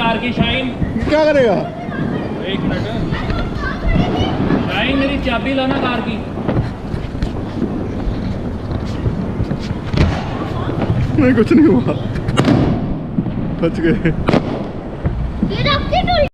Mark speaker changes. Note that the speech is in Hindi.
Speaker 1: कार की। शाइन
Speaker 2: क्या करेगा?
Speaker 1: एक मिनट, शाइन मेरी चाबी लाना कार की।
Speaker 2: नहीं कुछ नहीं हुआ, बच गए।